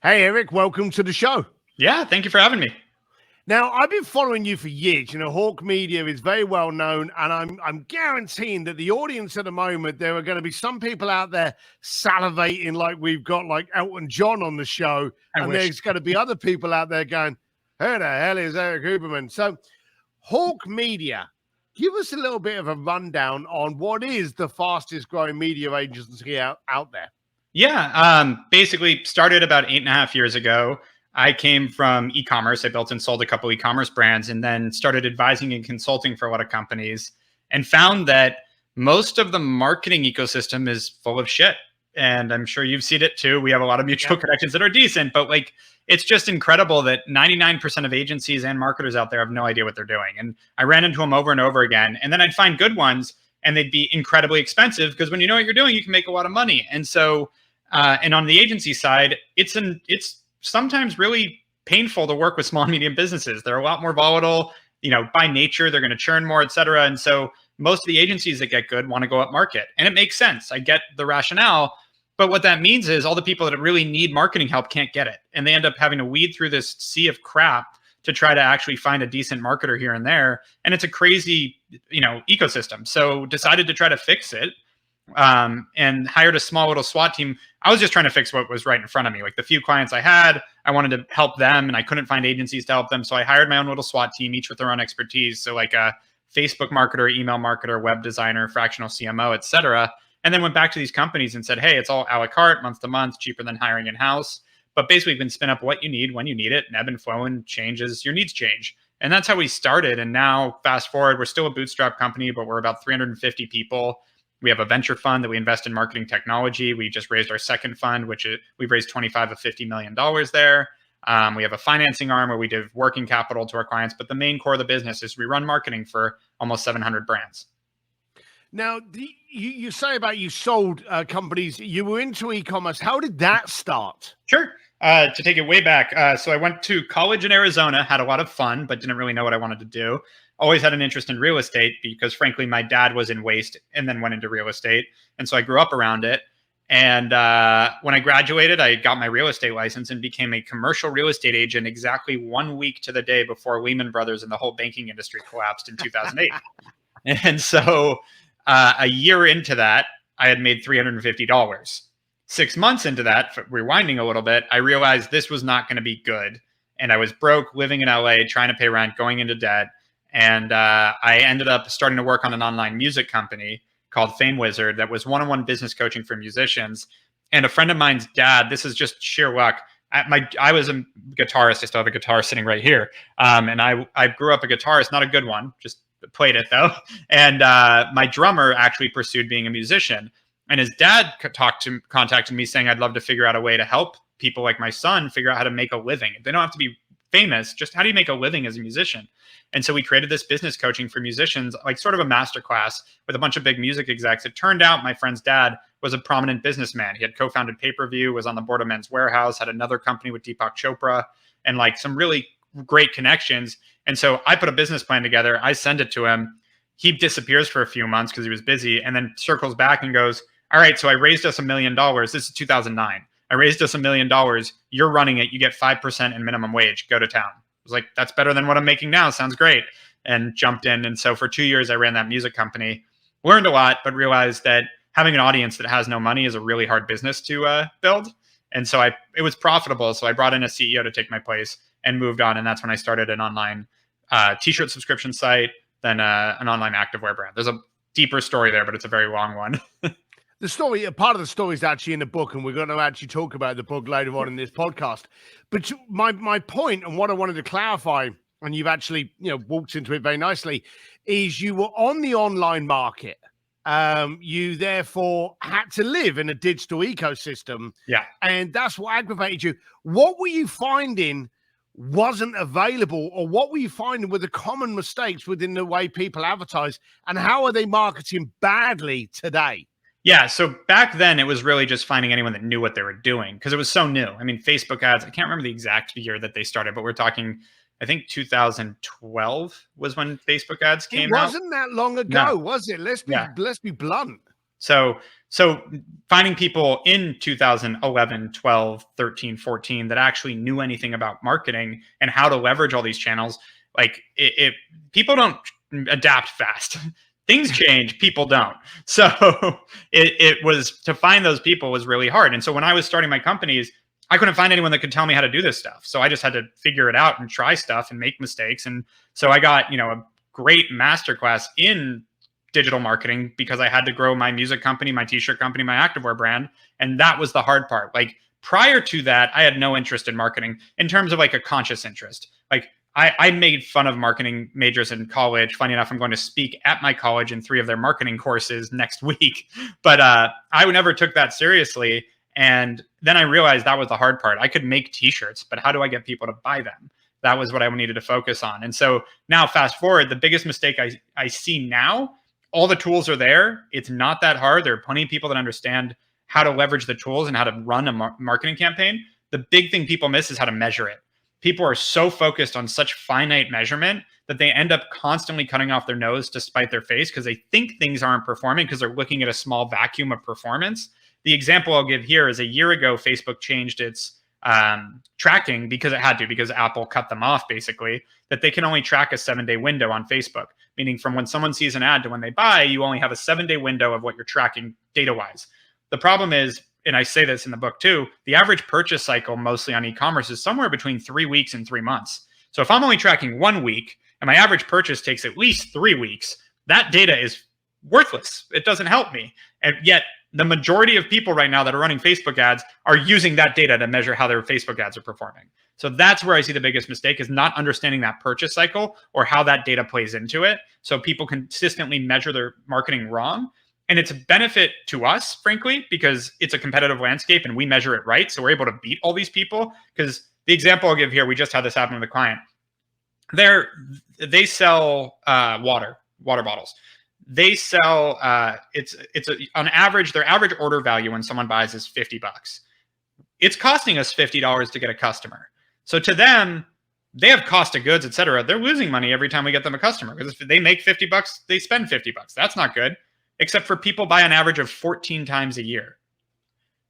Hey, Eric, welcome to the show. Yeah, thank you for having me. Now, I've been following you for years. Hawke Media is very well known, and I'm guaranteeing that the audience at the moment, there are going to be some people out there salivating like we've got like Elton John on the show, and there's going to be other people out there going, who the hell is Erik Huberman? So, Hawke Media, give us a little bit of a rundown on what is the fastest growing media agency out there. Yeah, basically started about 8.5 years ago. I came from e-commerce. I built and sold a couple e-commerce brands and then started advising and consulting for a lot of companies and found that most of the marketing ecosystem is full of shit. And I'm sure you've seen it too. We have a lot of mutual connections that are decent, but like, it's just incredible that 99% of agencies and marketers out there have no idea what they're doing. And I ran into them over and over again. And then I'd find good ones and they'd be incredibly expensive because when you know what you're doing, you can make a lot of money. And so, and on the agency side, it's sometimes really painful to work with small and medium businesses. They're a lot more volatile, by nature, they're going to churn more, et cetera. And so most of the agencies that get good want to go up market, and it makes sense. I get the rationale, but what that means is all the people that really need marketing help can't get it. And they end up having to weed through this sea of crap to try to actually find a decent marketer here and there. And it's a crazy, ecosystem. So decided to try to fix it. And hired a small little SWAT team. I was just trying to fix what was right in front of me. Like the few clients I had, I wanted to help them and I couldn't find agencies to help them. So I hired my own little SWAT team, each with their own expertise. So like a Facebook marketer, email marketer, web designer, fractional CMO, et cetera. And then went back to these companies and said, hey, it's all a la carte, month to month, cheaper than hiring in-house. But basically, you can spin up what you need when you need it, and ebb and flow and changes, your needs change. And that's how we started. And now fast forward, we're still a bootstrap company, but we're about 350 people. We have a venture fund that we invest in marketing technology. We just raised our second fund, we've raised $25 of $50 million there. We have a financing arm where we give working capital to our clients, but the main core of the business is we run marketing for almost 700 brands. Now, you say about you sold companies, you were into e-commerce. How did that start? Sure. To take it way back. So I went to college in Arizona, had a lot of fun, but didn't really know what I wanted to do. Always had an interest in real estate because frankly, my dad was in waste and then went into real estate. And so I grew up around it. And when I graduated, I got my real estate license and became a commercial real estate agent exactly 1 week to the day before Lehman Brothers and the whole banking industry collapsed in 2008. And so a year into that, I had made $350. 6 months into that, rewinding a little bit, I realized this was not going to be good. And I was broke, living in LA, trying to pay rent, going into debt. And I ended up starting to work on an online music company called Fame Wizard that was one-on-one business coaching for musicians. And a friend of mine's dad, this is just sheer luck. I was a guitarist. I still have a guitar sitting right here. And I grew up a guitarist, not a good one, just played it though. And my drummer actually pursued being a musician. And his dad contacted me saying, I'd love to figure out a way to help people like my son figure out how to make a living. They don't have to be famous, just how do you make a living as a musician? And so we created this business coaching for musicians, like sort of a masterclass with a bunch of big music execs. It turned out my friend's dad was a prominent businessman. He had co-founded Pay-Per-View, was on the board of Men's Warehouse, had another company with Deepak Chopra, and like some really great connections. And so I put a business plan together. I send it to him. He disappears for a few months because he was busy and then circles back and goes, all right, so I raised us $1 million. This is 2009. I raised us $1 million. You're running it. You get 5% in minimum wage. Go to town. I was like, that's better than what I'm making now. Sounds great. And jumped in. And so for 2 years, I ran that music company, learned a lot, but realized that having an audience that has no money is a really hard business to build. And so it was profitable. So I brought in a CEO to take my place and moved on. And that's when I started an online t-shirt subscription site, then an online activewear brand. There's a deeper story there, but it's a very long one. The story, part of the story is actually in the book, and we're going to actually talk about the book later on in this podcast. But my point and what I wanted to clarify, and you've actually walked into it very nicely, is you were on the online market. You therefore had to live in a digital ecosystem. Yeah. And that's what aggravated you. What were you finding wasn't available, or what were you finding were the common mistakes within the way people advertise, and how are they marketing badly today? Yeah. So back then it was really just finding anyone that knew what they were doing because it was so new. I mean, Facebook ads, I can't remember the exact year that they started, but we're talking, I think 2012 was when Facebook ads came out. It wasn't that long ago, was it? Let's be blunt. So finding people in 2011, 12, 13, 14 that actually knew anything about marketing and how to leverage all these channels, like people don't adapt fast. Things change, people don't. So it was, to find those people was really hard. And so when I was starting my companies, I couldn't find anyone that could tell me how to do this stuff. So I just had to figure it out and try stuff and make mistakes. And so I got, a great masterclass in digital marketing because I had to grow my music company, my t-shirt company, my activewear brand. And that was the hard part. Like prior to that, I had no interest in marketing in terms of like a conscious interest. Like I made fun of marketing majors in college. Funny enough, I'm going to speak at my college in 3 of their marketing courses next week. But I never took that seriously. And then I realized that was the hard part. I could make t-shirts, but how do I get people to buy them? That was what I needed to focus on. And so now fast forward, the biggest mistake I see now, all the tools are there. It's not that hard. There are plenty of people that understand how to leverage the tools and how to run a marketing campaign. The big thing people miss is how to measure it. People are so focused on such finite measurement that they end up constantly cutting off their nose to spite their face because they think things aren't performing because they're looking at a small vacuum of performance. The example I'll give here is a year ago, Facebook changed its tracking because it had to, because Apple cut them off basically, that they can only track a 7-day window on Facebook, meaning from when someone sees an ad to when they buy, you only have a 7-day window of what you're tracking data-wise. The problem is, and I say this in the book too, the average purchase cycle mostly on e-commerce is somewhere between 3 weeks and 3 months. So if I'm only tracking 1 week and my average purchase takes at least 3 weeks, that data is worthless. It doesn't help me. And yet the majority of people right now that are running Facebook ads are using that data to measure how their Facebook ads are performing. So that's where I see the biggest mistake, is not understanding that purchase cycle or how that data plays into it. So people consistently measure their marketing wrong. And it's a benefit to us, frankly, because it's a competitive landscape and we measure it right. So we're able to beat all these people. Because the example I'll give here, we just had this happen with a client. They sell water bottles. They sell on average, their average order value when someone buys is $50. It's costing us $50 to get a customer. So to them, they have cost of goods, et cetera. They're losing money every time we get them a customer, because if they make $50, they spend $50. That's not good. Except for people buy an average of 14 times a year.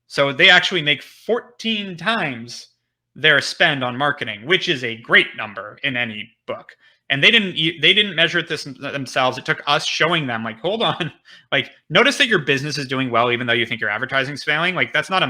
So they actually make 14 times their spend on marketing, which is a great number in any book. And they didn't measure this themselves. It took us showing them, like, hold on, like, notice that your business is doing well, even though you think your advertising's failing. Like, that's not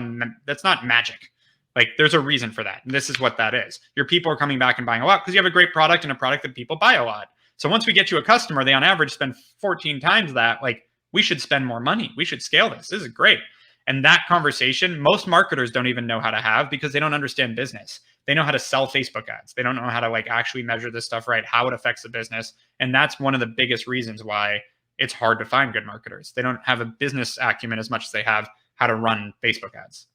magic. Like, there's a reason for that. And this is what that is. Your people are coming back and buying a lot because you have a great product and a product that people buy a lot. So once we get you a customer, they on average spend 14 times that. Like, we should spend more money. We should scale this. This is great. And that conversation, most marketers don't even know how to have, because they don't understand business. They know how to sell Facebook ads. They don't know how to like actually measure this stuff right, how it affects the business. And that's one of the biggest reasons why it's hard to find good marketers. They don't have a business acumen as much as they have how to run Facebook ads.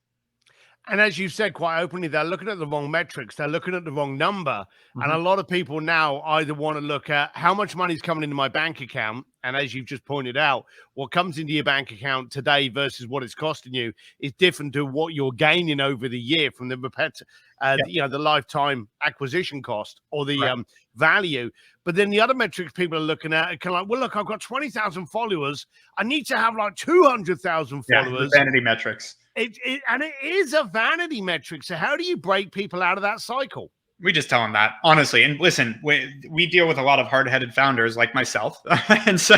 And as you said quite openly, they're looking at the wrong metrics. They're looking at the wrong number. Mm-hmm. And a lot of people now either want to look at how much money is coming into my bank account. And as you've just pointed out, what comes into your bank account today versus what it's costing you is different to what you're gaining over the year from the the lifetime acquisition cost or the value. But then the other metrics people are looking at are kind of like, well, look, I've got 20,000 followers. I need to have like 200,000 followers. The vanity metrics. It is a vanity metric. So how do you break people out of that cycle? We just tell them that, honestly. And listen, we deal with a lot of hard-headed founders like myself. And so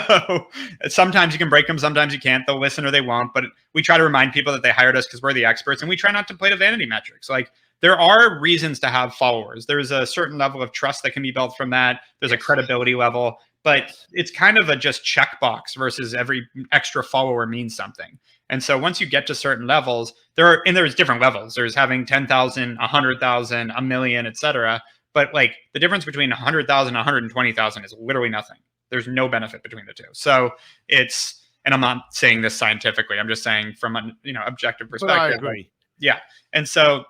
sometimes you can break them, sometimes you can't. They'll listen or they won't. But we try to remind people that they hired us because we're the experts. And we try not to play to vanity metrics. Like, there are reasons to have followers. There's a certain level of trust that can be built from that. There's a credibility level. But it's kind of a just checkbox versus every extra follower means something. And so once you get to certain levels, there's different levels. There's having 10,000, 100,000, a million, et cetera. But like, the difference between 100,000 and 120,000 is literally nothing. There's no benefit between the two. So and I'm not saying this scientifically, I'm just saying from an objective perspective. But I agree. Yeah. And so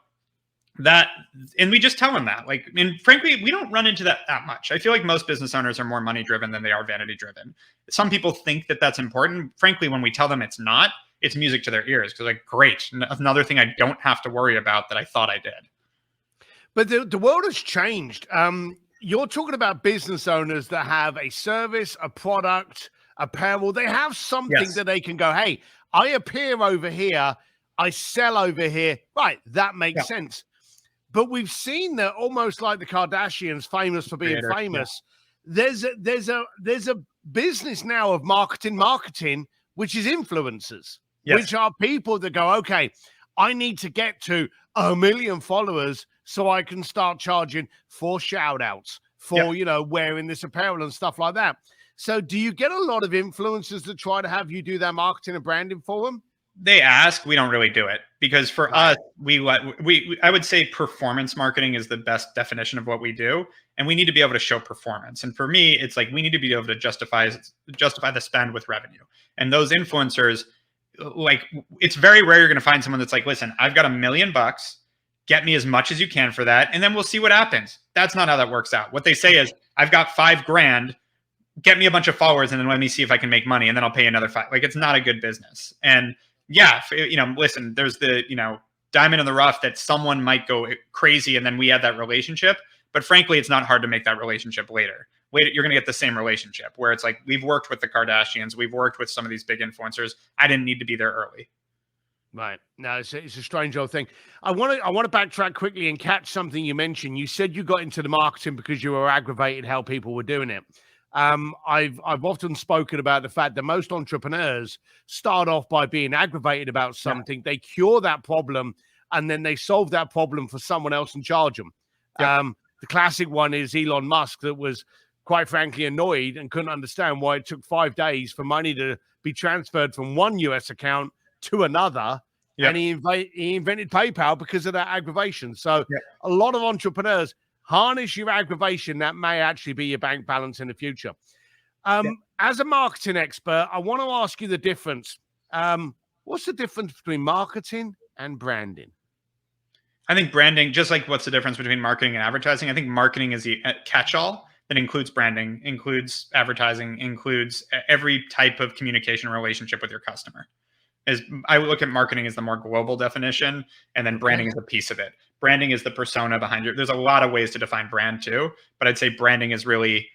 and we just tell them that, like, and frankly, we don't run into that much. I feel like most business owners are more money driven than they are vanity driven. Some people think that that's important. Frankly, when we tell them it's not, it's music to their ears, because like, great, another thing I don't have to worry about that I thought I did. But the world has changed. You're talking about business owners that have a service, a product, apparel. They have something that they can go, hey, I appear over here, I sell over here. Right, that makes sense. But we've seen that almost like the Kardashians, famous for being famous. There's a business now of marketing, which is influencers, which are people that go, okay, I need to get to 1 million followers so I can start charging for shout outs, for, wearing this apparel and stuff like that. So do you get a lot of influencers that try to have you do their marketing and branding for them? They ask, we don't really do it, because for us, I would say performance marketing is the best definition of what we do. And we need to be able to show performance. And for me, it's like, we need to be able to justify the spend with revenue. And those influencers, like, it's very rare you're going to find someone that's like, listen, I've got $1 million, get me as much as you can for that, and then we'll see what happens. That's not how that works out. What they say is, I've got $5,000, get me a bunch of followers, and then let me see if I can make money, and then I'll pay you another $5,000. Like, it's not a good business. And listen, there's the, diamond in the rough that someone might go crazy and then we have that relationship. But frankly, it's not hard to make that relationship later. You're going to get the same relationship where it's like, we've worked with the Kardashians, we've worked with some of these big influencers. I didn't need to be there early. Right. No, it's a strange old thing. I want to backtrack quickly and catch something you mentioned. You said you got into the marketing because you were aggravated how people were doing it. I've often spoken about the fact that most entrepreneurs start off by being aggravated about something. They cure that problem, and then they solve that problem for someone else and charge them. The classic one is Elon Musk, that was quite frankly annoyed and couldn't understand why it took 5 days for money to be transferred from one US account to another. And he invented PayPal because of that aggravation. So a lot of entrepreneurs harness your aggravation. That may actually be your bank balance in the future. As a marketing expert, I want to ask you the difference. What's the difference between marketing and branding? I think branding, just like what's the difference between marketing and advertising, I think marketing is the catch-all that includes branding, includes advertising, includes every type of communication relationship with your customer. I look at marketing as the more global definition, and then branding is a piece of it. Branding is the persona behind you. There's a lot of ways to define brand too, but I'd say branding is really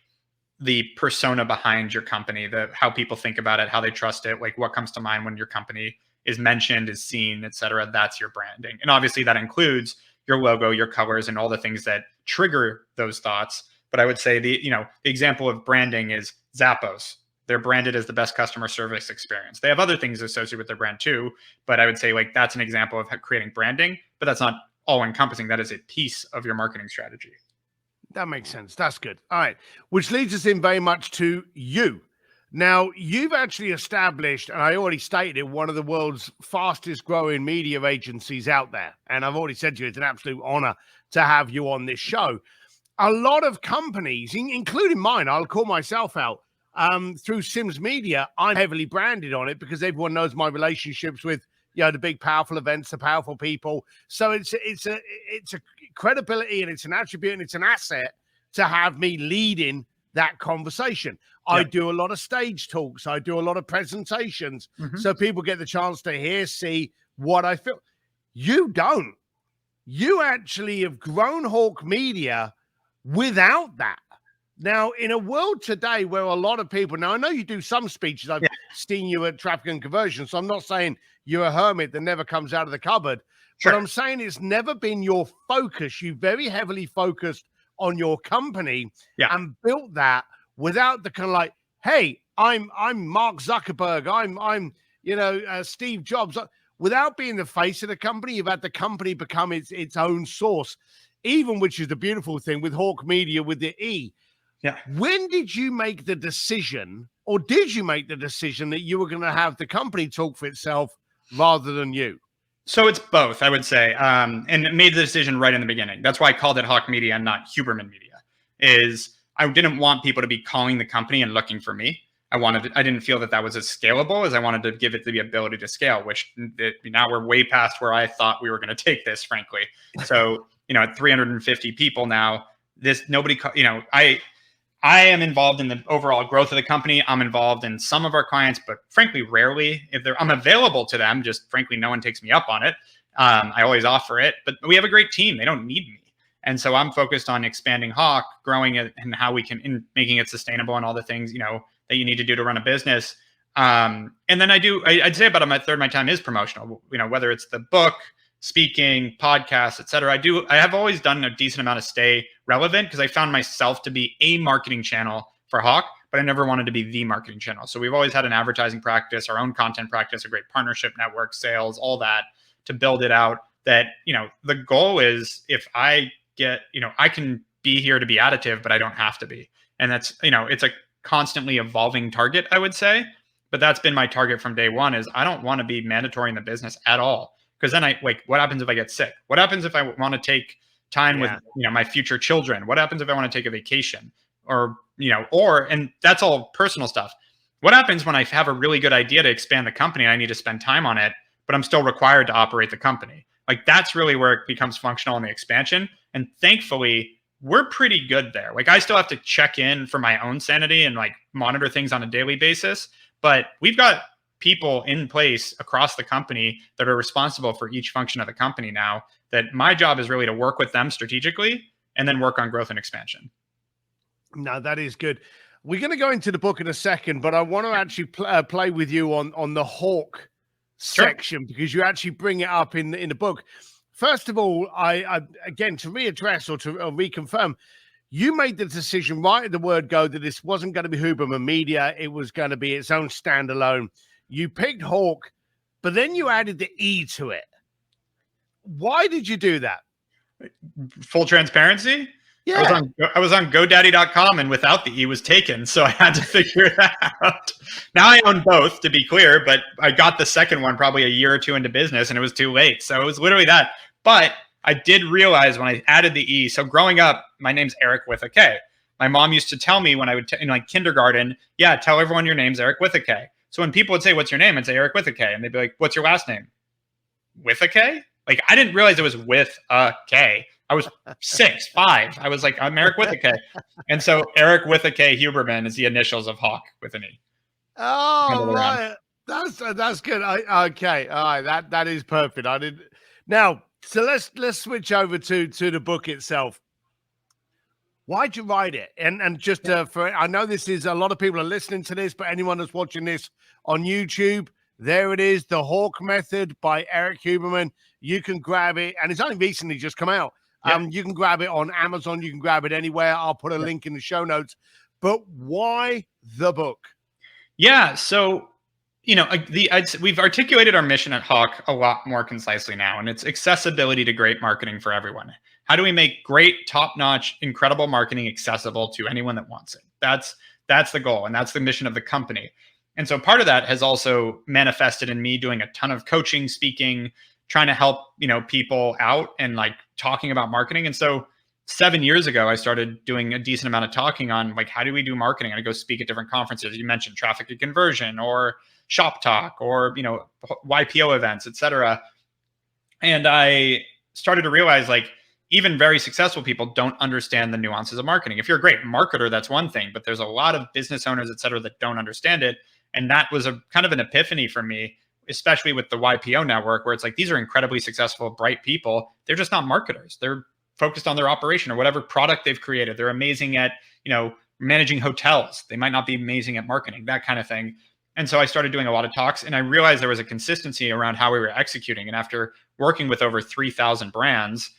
the persona behind your company, how people think about it, how they trust it, like what comes to mind when your company is mentioned, is seen, et cetera. That's your branding. And obviously that includes your logo, your colors, and all the things that trigger those thoughts. But I would say the example of branding is Zappos. They're branded as the best customer service experience. They have other things associated with their brand too, but I would say like that's an example of creating branding, but that's not all encompassing. That is a piece of your marketing strategy. That makes sense. That's good. All right. Which leads us in very much to you. Now, you've actually established, and I already stated it, one of the world's fastest growing media agencies out there. And I've already said to you, it's an absolute honor to have you on this show. A lot of companies, including mine, I'll call myself out, through Sims Media, I'm heavily branded on it because everyone knows my relationships with, the big, powerful events, the powerful people. So it's a credibility, and it's an attribute, and it's an asset to have me leading that conversation. I do a lot of stage talks. I do a lot of presentations. So people get the chance to hear, see what I feel. You don't. You actually have grown Hawke Media without that. Now, in a world today where a lot of people, now I know you do some speeches, I've seen you at Traffic and Conversion, so I'm not saying you're a hermit that never comes out of the cupboard, but I'm saying it's never been your focus. You very heavily focused on your company and built that without the kind of like, hey, I'm Mark Zuckerberg, I'm Steve Jobs. Without being the face of the company, you've had the company become its own source, even, which is the beautiful thing with Hawke Media with the E. When did you make the decision, or did you make the decision that you were going to have the company talk for itself rather than you? So it's both, I would say, and made the decision right in the beginning. That's why I called it Hawke Media and not Huberman Media. Is I didn't want people to be calling the company and looking for me. I didn't feel that was as scalable as I wanted to give it the ability to scale, which now we're way past where I thought we were going to take this, frankly. So, at 350 people now, I am involved in the overall growth of the company. I'm involved in some of our clients, but frankly, rarely. I'm available to them, just frankly, no one takes me up on it. I always offer it, but we have a great team. They don't need me. And so I'm focused on expanding Hawke, growing it, and how we can, in making it sustainable and all the things, that that you need to do to run a business. And then I'd say about a third of my time is promotional, whether it's the book, speaking, podcasts, et cetera. I have always done a decent amount of stay relevant because I found myself to be a marketing channel for Hawke, but I never wanted to be the marketing channel. So we've always had an advertising practice, our own content practice, a great partnership network, sales, all that to build it out. That, the goal is if I get, I can be here to be additive, but I don't have to be. And that's, it's a constantly evolving target, I would say. But that's been my target from day one is I don't want to be mandatory in the business at all. Because then what happens if I get sick? What happens if I want to take time with, my future children? What happens if I want to take a vacation? And that's all personal stuff. What happens when I have a really good idea to expand the company and I need to spend time on it, but I'm still required to operate the company? Like that's really where it becomes functional in the expansion. And thankfully, we're pretty good there. Like I still have to check in for my own sanity and like monitor things on a daily basis, but we've got people in place across the company that are responsible for each function of the company now, that my job is really to work with them strategically and then work on growth and expansion. No, that is good. We're going to go into the book in a second, but I want to actually play with you on the Hawke section, because you actually bring it up in the book. First of all, I again, to readdress or to reconfirm, you made the decision right at the word go that this wasn't going to be Huberman Media. It was going to be its own standalone. You picked Hawke, but then you added the E to it. Why did you do that? Full transparency? Yeah. I was on GoDaddy.com and without the E was taken, so I had to figure that out. Now I own both, to be clear, but I got the second one probably a year or two into business and it was too late. So it was literally that. But I did realize when I added the E, so growing up, my name's Erik with a K. My mom used to tell me when I would, in like kindergarten, tell everyone your name's Erik with a K. So when people would say, what's your name? I'd say Erik with a K. And they'd be like, what's your last name? With a K? Like, I didn't realize it was with a K. I was 6, 5. I was like, I'm Erik with a K. And so Erik with a K Huberman is the initials of Hawke with an E. Oh, right. That's good. Okay. All right. That is perfect. I did. Now, so let's switch over to the book itself. Why'd you write it? And just I know this is a lot of people are listening to this, but anyone that's watching this on YouTube, there it is, The Hawke Method by Erik Huberman. You can grab it, and it's only recently just come out. You can grab it on Amazon. You can grab it anywhere. I'll put a link in the show notes. But why the book? Yeah, so we've articulated our mission at Hawke a lot more concisely now, and it's accessibility to great marketing for everyone. How do we make great, top-notch, incredible marketing accessible to anyone that wants it? That's the goal, and that's the mission of the company. And so part of that has also manifested in me doing a ton of coaching, speaking, trying to help people out and like talking about marketing. And so 7 years ago, I started doing a decent amount of talking on like, how do we do marketing? And I go speak at different conferences. You mentioned traffic and conversion or shop talk or, YPO events, et cetera. And I started to realize like even very successful people don't understand the nuances of marketing. If you're a great marketer, that's one thing, but there's a lot of business owners, et cetera, that don't understand it. And that was a kind of an epiphany for me, especially with the YPO network, where it's like, these are incredibly successful, bright people. They're just not marketers. They're focused on their operation or whatever product they've created. They're amazing at, managing hotels. They might not be amazing at marketing, that kind of thing. And so I started doing a lot of talks, and I realized there was a consistency around how we were executing. And after working with over 3,000 brands,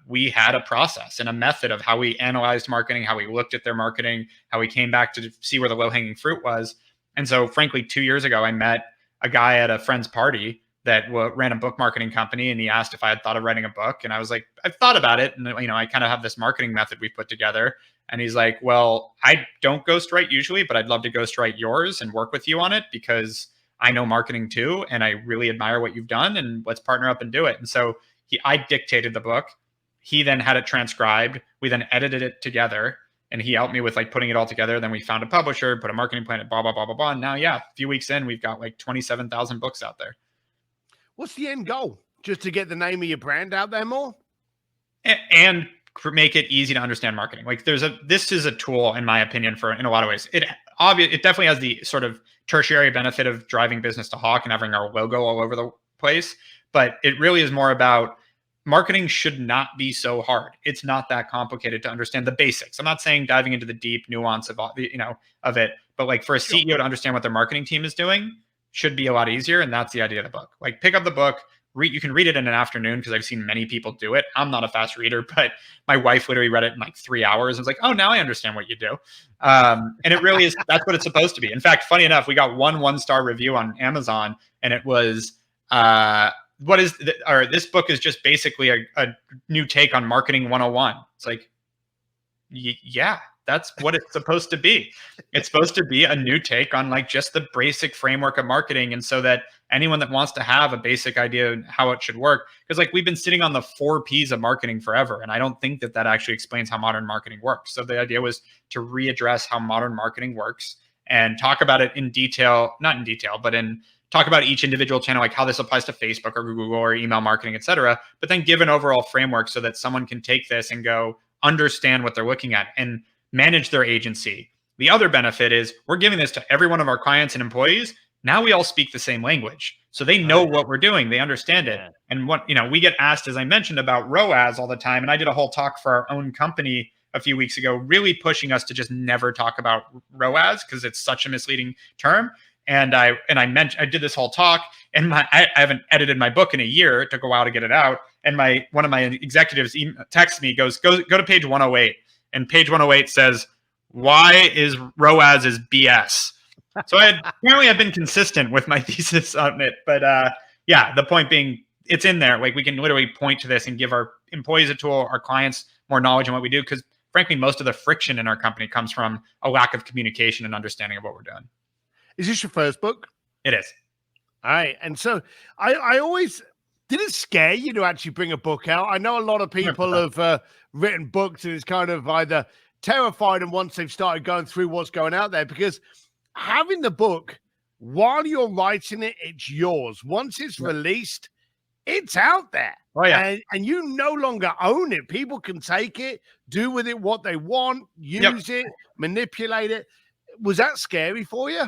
we had a process and a method of how we analyzed marketing, how we looked at their marketing, how we came back to see where the low-hanging fruit was. And so frankly, 2 years ago, I met a guy at a friend's party that ran a book marketing company, and he asked if I had thought of writing a book. And I was like, I've thought about it. And, I kind of have this marketing method we put together. And he's like, well, I don't ghostwrite usually, but I'd love to ghostwrite yours and work with you on it because I know marketing too. And I really admire what you've done, and let's partner up and do it. And so I dictated the book. He then had it transcribed. We then edited it together, and he helped me with like putting it all together. Then we found a publisher, put a marketing plan, blah, blah, blah, blah, blah. And now, a few weeks in, we've got like 27,000 books out there. What's the end goal? Just to get the name of your brand out there more? And make it easy to understand marketing. Like this is a tool, in my opinion, in a lot of ways. It definitely has the sort of tertiary benefit of driving business to Hawke and having our logo all over the place. But it really is more about marketing should not be so hard. It's not that complicated to understand the basics. I'm not saying diving into the deep nuance of of it, but like for a CEO to understand what their marketing team is doing should be a lot easier. And that's the idea of the book. Like pick up the book, you can read it in an afternoon because I've seen many people do it. I'm not a fast reader, but my wife literally read it in like 3 hours. I was like, oh, now I understand what you do. And it really is, that's what it's supposed to be. In fact, funny enough, we got one-star review on Amazon, and it was, this book is just basically a new take on marketing 101. It's like, yeah, that's what it's supposed to be. It's supposed to be a new take on like just the basic framework of marketing. And so that anyone that wants to have a basic idea of how it should work, because like we've been sitting on the 4 Ps of marketing forever. And I don't think that actually explains how modern marketing works. So the idea was to readdress how modern marketing works and talk about it in detail, not in detail, but talk about each individual channel, like how this applies to Facebook or Google or email marketing, et cetera, but then give an overall framework so that someone can take this and go understand what they're looking at and manage their agency. The other benefit is we're giving this to every one of our clients and employees. Now we all speak the same language. So they know what we're doing. They understand it. And what, we get asked, as I mentioned, about ROAS all the time. And I did a whole talk for our own company a few weeks ago, really pushing us to just never talk about ROAS because it's such a misleading term. And I did this whole talk, and I haven't edited my book in a year. It took a while to get it out. And one of my executives texts me, goes, go to page 108. And page 108 says, why is ROAS is BS? So apparently I've been consistent with my thesis on it. But yeah, the point being, it's in there. Like we can literally point to this and give our employees a tool, our clients more knowledge on what we do. Because frankly, most of the friction in our company comes from a lack of communication and understanding of what we're doing. Is this your first book? It is. All right. And so I always, did it scare you to actually bring a book out? I know a lot of people 100%. have written books and it's kind of either terrified them once they've started going through what's going out there, because having the book while you're writing it, it's yours. Once it's released, it's out there. Oh, yeah. And you no longer own it. People can take it, do with it what they want, use it, manipulate it. Was that scary for you?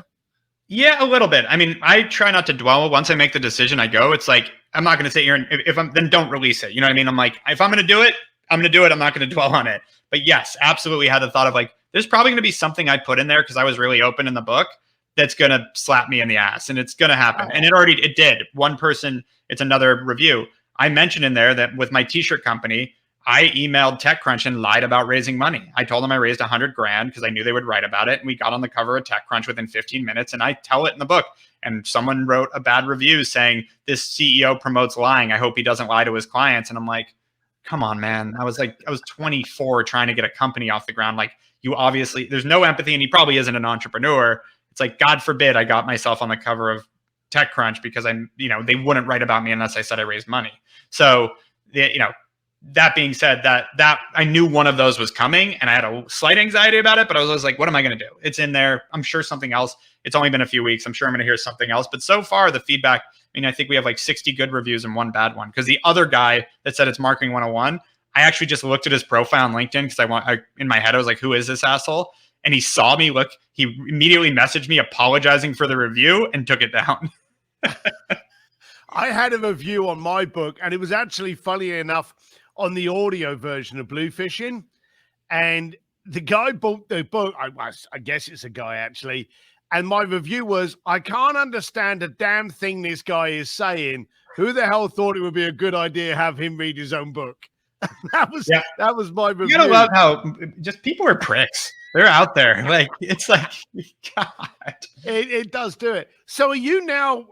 Yeah, a little bit. I mean, I try not to dwell. Once I make the decision, I go. It's like, I'm not going to sit here and then don't release it. You know what I mean? I'm like, if I'm going to do it, I'm going to do it. I'm not going to dwell on it. But yes, absolutely had the thought of like, there's probably going to be something I put in there because I was really open in the book that's going to slap me in the ass, and it's going to happen. And it did. One person, it's another review. I mentioned in there that with my t-shirt company, I emailed TechCrunch and lied about raising money. I told them I raised $100,000 because I knew they would write about it. And we got on the cover of TechCrunch within 15 minutes. And I tell it in the book. And someone wrote a bad review saying, this CEO promotes lying. I hope he doesn't lie to his clients. And I'm like, come on, man. I was 24 trying to get a company off the ground. Like, you obviously, there's no empathy, and he probably isn't an entrepreneur. It's like, God forbid I got myself on the cover of TechCrunch because they wouldn't write about me unless I said I raised money. So, that being said, that I knew one of those was coming, and I had a slight anxiety about it, but I was always like, what am I going to do? It's in there. I'm sure something else. It's only been a few weeks. I'm sure I'm going to hear something else. But so far, the feedback, I think we have like 60 good reviews and 1 bad one. Because the other guy that said it's marketing 101, I actually just looked at his profile on LinkedIn because in my head, I was like, who is this asshole? And he saw me look, he immediately messaged me apologizing for the review and took it down. I had a review on my book, and it was actually, funny enough, on the audio version of Bluefishing. And the guy bought the book. I guess it's a guy, actually. And my review was, I can't understand a damn thing this guy is saying. Who the hell thought it would be a good idea to have him read his own book? That was my review. You gotta love how just people are pricks. They're out there. Like, it's like, God. It does do it. So are you now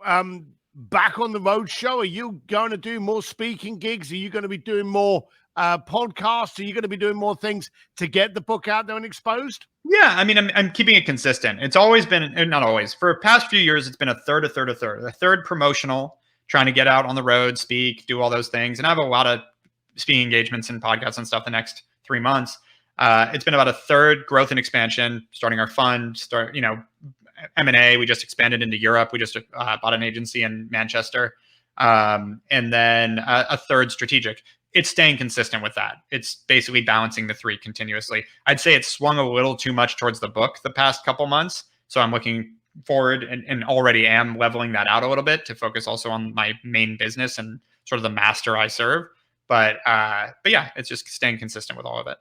back on the road show? Are you going to do more speaking gigs? Are you going to be doing more podcasts? Are you going to be doing more things to get the book out there and exposed? Yeah, I'm keeping it consistent. It's always been, not always, for the past few years, it's been a third. A third promotional, trying to get out on the road, speak, do all those things. And I have a lot of speaking engagements and podcasts and stuff the next 3 months. It's been about a third growth and expansion, starting our fund, M&A. We just expanded into Europe. We just bought an agency in Manchester. And then a third strategic. It's staying consistent with that. It's basically balancing the 3 continuously. I'd say it's swung a little too much towards the book the past couple months. So I'm looking forward and already am leveling that out a little bit to focus also on my main business and sort of the master I serve. But yeah, it's just staying consistent with all of it.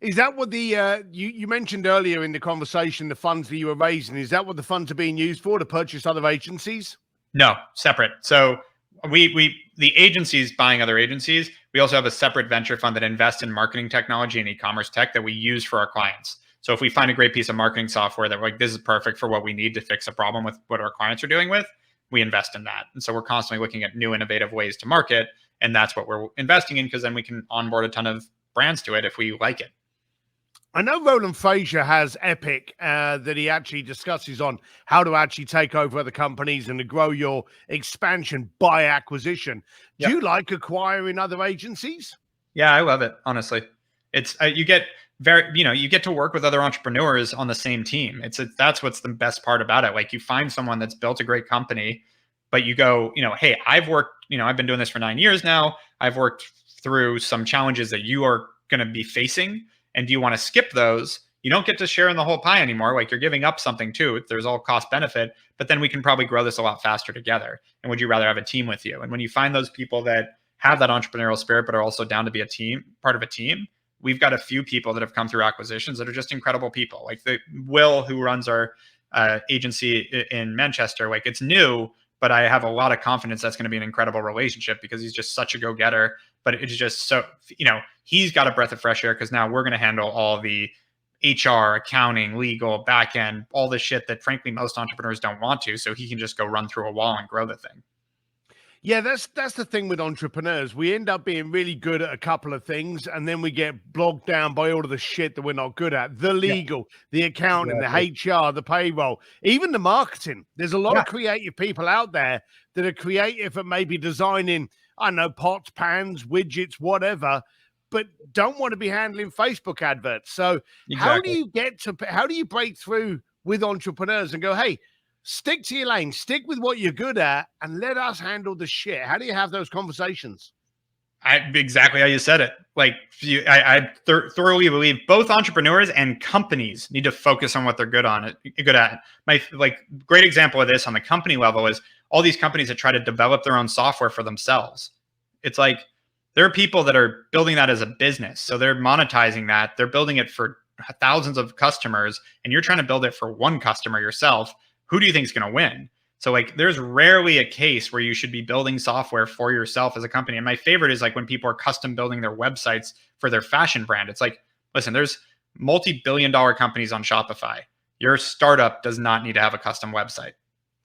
Is that what the you mentioned earlier in the conversation, the funds that you were raising? Is that what the funds are being used for, to purchase other agencies? No, separate. So the agencies buying other agencies. We also have a separate venture fund that invests in marketing technology and e-commerce tech that we use for our clients. So if we find a great piece of marketing software that we're like, this is perfect for what we need to fix a problem with what our clients are dealing with, we invest in that. And so we're constantly looking at new innovative ways to market. And that's what we're investing in, because then we can onboard a ton of brands to it if we like it. I know Roland Frazier has Epic that he actually discusses on how to actually take over other companies and to grow your expansion by acquisition. Do you like acquiring other agencies? Yeah, I love it. Honestly, it's you get you get to work with other entrepreneurs on the same team. That's what's the best part about it. Like, you find someone that's built a great company, but you go, hey, I've been doing this for 9 years now. I've worked through some challenges that you are going to be facing. And do you want to skip those? You don't get to share in the whole pie anymore. Like, you're giving up something too. There's all cost benefit, but then we can probably grow this a lot faster together. And would you rather have a team with you? And when you find those people that have that entrepreneurial spirit, but are also down to be part of a team, we've got a few people that have come through acquisitions that are just incredible people. Like Will, who runs our agency in Manchester, like, it's new, but I have a lot of confidence that's going to be an incredible relationship, because he's just such a go-getter. But it's just so, he's got a breath of fresh air, because now we're going to handle all the HR, accounting, legal, back end, all the shit that frankly most entrepreneurs don't want to. So he can just go run through a wall and grow the thing. Yeah, that's the thing with entrepreneurs. We end up being really good at a couple of things, and then we get bogged down by all of the shit that we're not good at. The legal, the accounting, the HR, the payroll, even the marketing. There's a lot of creative people out there that are creative at maybe designing, I don't know, pots, pans, widgets, whatever, but don't want to be handling Facebook adverts. So how do you break through with entrepreneurs and go, hey, stick to your lane, stick with what you're good at, and let us handle the shit? How do you have those conversations? Exactly how you said it. Like, I thoroughly believe both entrepreneurs and companies need to focus on what they're good at. My great example of this on the company level is all these companies that try to develop their own software for themselves. It's like, there are people that are building that as a business. So they're monetizing that. They're building it for thousands of customers, and you're trying to build it for one customer yourself. Who do you think is going to win? So like, there's rarely a case where you should be building software for yourself as a company. And my favorite is like when people are custom building their websites for their fashion brand. It's like, listen, there's multi-billion-dollar companies on Shopify. Your startup does not need to have a custom website.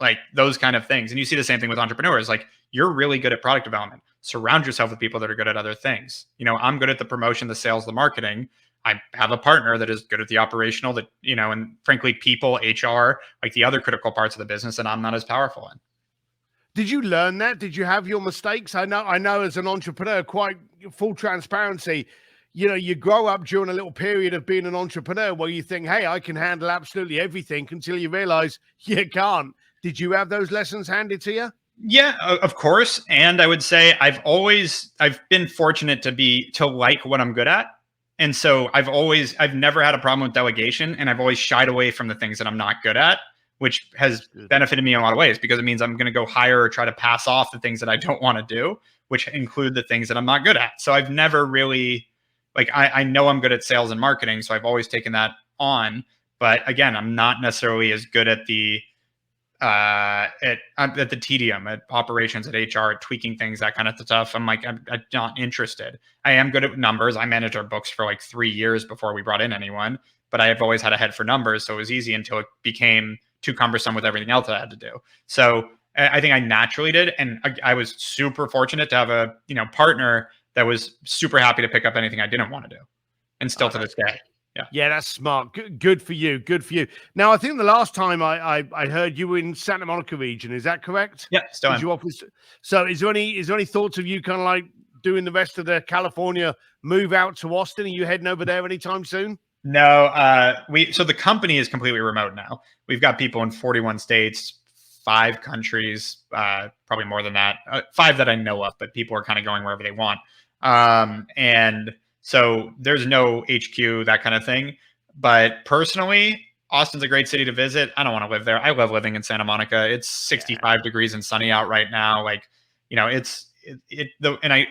Like, those kind of things. And you see the same thing with entrepreneurs. Like, you're really good at product development. Surround yourself with people that are good at other things. I'm good at the promotion, the sales, the marketing. I have a partner that is good at the operational, and frankly, people, HR, like the other critical parts of the business that I'm not as powerful in. Did you learn that? Did you have your mistakes? I know as an entrepreneur, quite full transparency, you grow up during a little period of being an entrepreneur where you think, hey, I can handle absolutely everything, until you realize you can't. Did you have those lessons handed to you? Yeah, of course. And I would say I've been fortunate to like what I'm good at. And so I've never had a problem with delegation, and I've always shied away from the things that I'm not good at, which has benefited me in a lot of ways, because it means I'm going to go hire or try to pass off the things that I don't want to do, which include the things that I'm not good at. So I've never really, I know I'm good at sales and marketing, so I've always taken that on. But again, I'm not necessarily as good at the at the tedium, at operations, at HR, at tweaking things, that kind of stuff. I'm not interested. I am good at numbers. I managed our books for like 3 years before we brought in anyone, but I have always had a head for numbers. So it was easy until it became too cumbersome with everything else I had to do. So I think I naturally did. And I was super fortunate to have a, partner that was super happy to pick up anything I didn't want to do. And still to this day. Yeah, that's smart. Good for you. Good for you. Now, I think the last time I heard you were in Santa Monica region. Is that correct? Yeah, still am. So is there any thoughts of you kind of like doing the rest of the California move out to Austin? Are you heading over there anytime soon? No, so the company is completely remote now. We've got people in 41 states, 5 countries, probably more than that, 5 that I know of, but people are kind of going wherever they want. And so there's no HQ, that kind of thing. But personally, Austin's a great city to visit. I don't want to live there. I love living in Santa Monica. It's 65 degrees and sunny out right now. Like,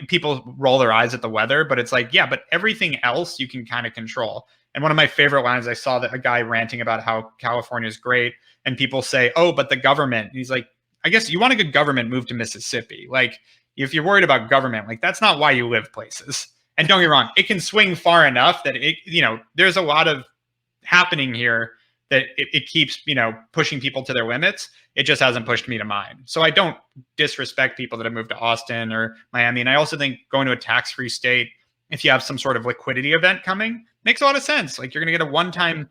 people roll their eyes at the weather, but it's like, yeah, but everything else you can kind of control. And one of my favorite lines, I saw that a guy ranting about how California is great, and people say, oh, but the government. And he's like, I guess you want a good government, move to Mississippi. Like, if you're worried about government, like that's not why you live places. And don't get me wrong, it can swing far enough that there's a lot of happening here that it keeps, pushing people to their limits. It just hasn't pushed me to mine. So I don't disrespect people that have moved to Austin or Miami. And I also think going to a tax-free state, if you have some sort of liquidity event coming, makes a lot of sense. Like, you're going to get a one-time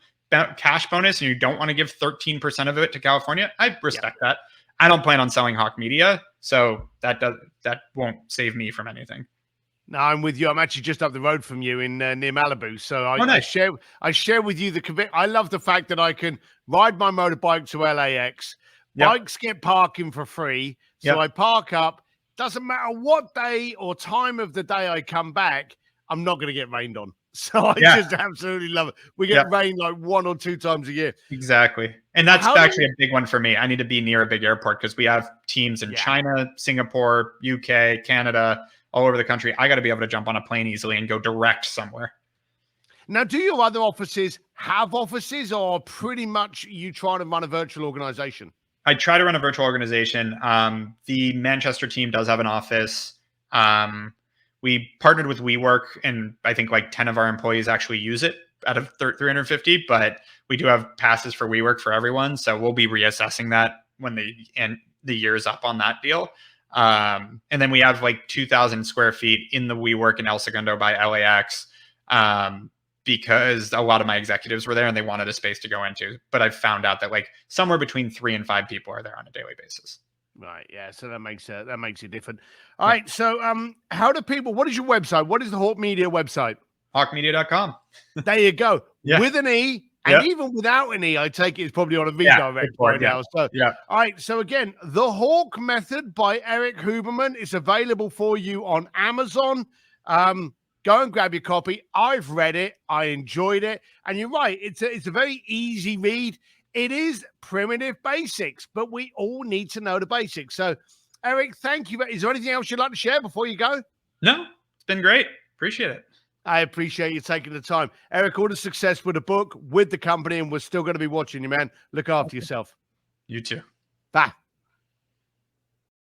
cash bonus and you don't want to give 13% of it to California. I respect that. I don't plan on selling Hawke Media, so that won't save me from anything. No, I'm with you. I'm actually just up the road from you in near Malibu. So I share with you I love the fact that I can ride my motorbike to LAX. Bikes get parking for free. So I park up. Doesn't matter what day or time of the day I come back, I'm not going to get rained on. So I just absolutely love it. We get rained like 1 or 2 times a year. Exactly. And that's actually a big one for me. I need to be near a big airport because we have teams in China, Singapore, UK, Canada, all over the country. I got to be able to jump on a plane easily and go direct somewhere. Now, do your other offices have offices, or pretty much you try to run a virtual organization? I try to run a virtual organization. The Manchester team does have an office. We partnered with WeWork, and I think like 10 of our employees actually use it out of 350, but we do have passes for WeWork for everyone. So we'll be reassessing that when the year's up on that deal. And then we have like 2,000 square feet in the WeWork in El Segundo by LAX, because a lot of my executives were there and they wanted a space to go into. But I've found out that like somewhere between 3 and 5 people are there on a daily basis. Right. Yeah. So that makes it different. All right. So what is your website? What is the Hawke Media website? HawkeMedia.com. There you go. With an E. And even without an E, I take it's probably on a redirect right now. So, all right. So again, The Hawke Method by Erik Huberman is available for you on Amazon. Go and grab your copy. I've read it. I enjoyed it. And you're right. It's a very easy read. It is primitive basics, but we all need to know the basics. So, Erik, thank you. Is there anything else you'd like to share before you go? No, it's been great. Appreciate it. I appreciate you taking the time. Erik, all the success with the book, with the company, and we're still going to be watching you, man. Look after yourself. You too. Bye.